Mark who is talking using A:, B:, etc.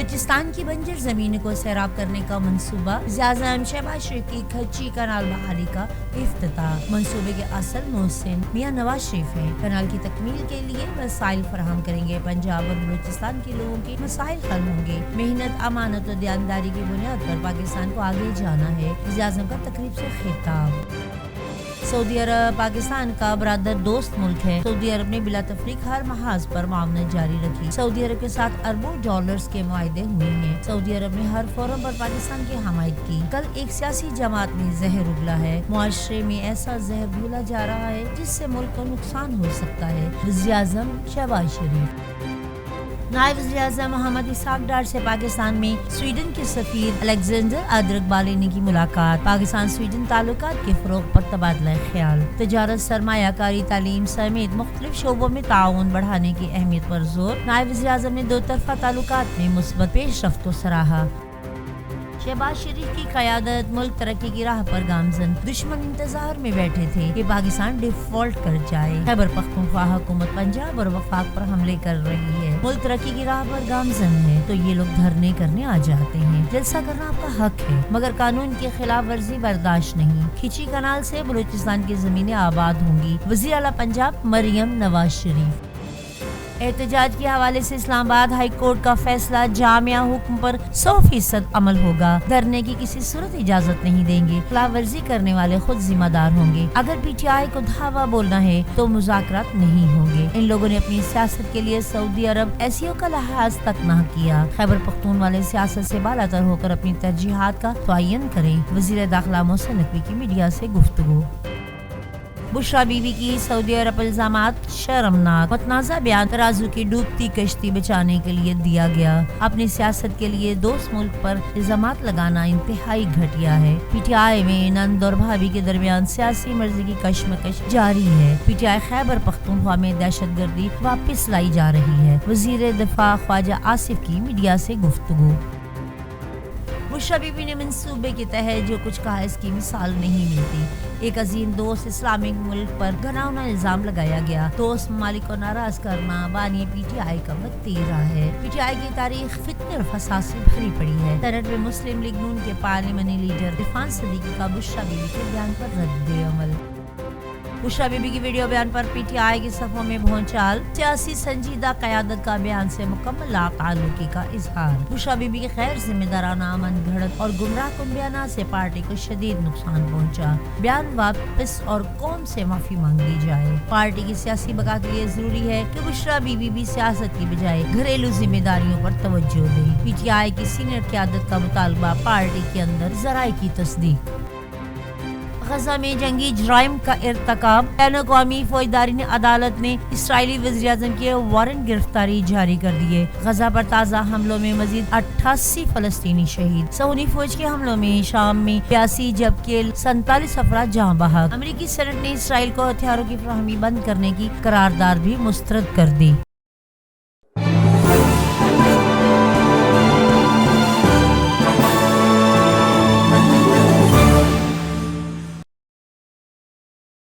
A: بلوچستان کی بنجر زمین کو سیراب کرنے کا منصوبہ، وزیراعظم شہباز شریف کی کھچی کنال بحالی کا افتتاح۔ منصوبے کے اصل محسن میاں نواز شریف ہیں۔ کنال کی تکمیل کے لیے وسائل فراہم کریں گے۔ پنجاب اور بلوچستان کے لوگوں کے مسائل حل ہوں گے۔ محنت، امانت اور دیانتداری کی بنیاد پر پاکستان کو آگے جانا ہے۔ وزیراعظم کا تقریب سے خطاب۔ سعودی عرب پاکستان کا برادر دوست ملک ہے۔ سعودی عرب نے بلا تفریق ہر محاذ پر معاونت جاری رکھی۔ سعودی عرب کے ساتھ اربوں ڈالرز کے معاہدے ہوئے ہیں۔ سعودی عرب نے ہر فورم پر پاکستان کی حمایت کی۔ کل ایک سیاسی جماعت میں زہر اگلا ہے۔ معاشرے میں ایسا زہر گھولا جا رہا ہے جس سے ملک کو نقصان ہو سکتا ہے۔ وزیراعظم شہباز شریف۔ نائب وزیر اعظم محمد اسحاق ڈار سے پاکستان میں سویڈن کے سفیر الیگزینڈر ادرک بالینی کی ملاقات۔ پاکستان سویڈن تعلقات کے فروغ پر تبادلہ خیال۔ تجارت، سرمایہ کاری، تعلیم سمیت مختلف شعبوں میں تعاون بڑھانے کی اہمیت پر زور۔ نائب وزیر اعظم نے دو طرفہ تعلقات میں مثبت پیش رفت کو سراہا۔ شہباز شریف کی قیادت ملک ترقی کی راہ پر گامزن۔ دشمن انتظار میں بیٹھے تھے کہ پاکستان ڈیفالٹ کر جائے۔ خیبر پختونخوا حکومت پنجاب اور وفاق پر حملے کر رہی ہے۔ ملک ترقی کی راہ پر گامزن ہے تو یہ لوگ دھرنے کرنے آ جاتے ہیں۔ جلسہ کرنا آپ کا حق ہے مگر قانون کی خلاف ورزی برداشت نہیں۔ کھچی کنال سے بلوچستان کی زمینیں آباد ہوں گی۔ وزیر اعلیٰ پنجاب مریم نواز شریف۔ احتجاج کے حوالے سے اسلام آباد ہائی کورٹ کا فیصلہ، جامعہ حکم پر 100% عمل ہوگا۔ دھرنے کی کسی صورت اجازت نہیں دیں گے۔ خلاف ورزی کرنے والے خود ذمہ دار ہوں گے۔ اگر پی ٹی آئی کو دھاوا بولنا ہے تو مذاکرات نہیں ہوں گے۔ ان لوگوں نے اپنی سیاست کے لیے سعودی عرب ایسیوں کا لحاظ تک نہ کیا۔ خیبر پختونخوا سیاست سے بالا تر ہو کر اپنی ترجیحات کا تعین کریں۔ وزیر داخلہ محسن نقوی کی میڈیا سے گفتگو۔ بشریٰ بی بی کی سعودی عرب الزامات شرمناک۔ متنازع بیان ترازو کی ڈوبتی کشتی بچانے کے لیے دیا گیا۔ اپنی سیاست کے لیے دوست ملک پر الزامات لگانا انتہائی گھٹیا ہے۔ پی ٹی آئی میں نند اور بھابھی کے درمیان سیاسی مرضی کی کشمکش جاری ہے۔ P T I Khyber Pakhtunkhwa میں دہشت گردی واپس لائی جا رہی ہے۔ وزیر دفاع خواجہ آصف کی میڈیا سے گفتگو۔ بشریٰ بی بی نے منصوبے کے تحت جو کچھ کہا اس کی مثال نہیں ملتی۔ ایک عظیم دوست اسلامک ملک پر گھناؤنا الزام لگایا گیا۔ دوست ممالک کو ناراض کرنا بانی پی ٹی آئی کا وتیرہ ہے۔ پی ٹی آئی کی تاریخ فتنے اور فساد سے بھری پڑی ہے۔ سینٹ میں مسلم لیگ نون کے پارلیمانی لیڈر عرفان صدیقی کا بشریٰ بی بی کے بیان پر رد عمل۔ بشریٰ بی بی کی ویڈیو بیان پر پی ٹی آئی کے صفوں میں بھونچال۔ سیاسی سنجیدہ قیادت کا بیان سے مکمل لا تعلقی کا اظہار۔ بشریٰ بی بی کے غیر ذمہ دارانہ من گھڑت اور گمراہ کن بیانات سے پارٹی کو شدید نقصان پہنچا۔ بیان واپس اور قوم سے معافی مانگ لی جائے۔ پارٹی کی سیاسی بقا کے لیے ضروری ہے کہ بشریٰ بی بی بھی سیاست کی بجائے گھریلو ذمہ داریوں پر توجہ دے۔ پی ٹی آئی کی سینئر قیادت کا مطالبہ پارٹی کے اندر ذرائع کی تصدیق۔ غزہ میں جنگی جرائم کا ارتکاب۔ بین الاقوامی فوجداری عدالت نے اسرائیلی وزیر اعظم کے وارنٹ گرفتاری جاری کر دیے۔ غزہ پر تازہ حملوں میں مزید 88 فلسطینی شہید۔ صہیونی فوج کے حملوں میں شام میں 82 جبکہ 47 افراد جاں بحق۔ امریکی سینٹ نے اسرائیل کو ہتھیاروں کی فراہمی بند کرنے کی قرارداد بھی مسترد کر دی۔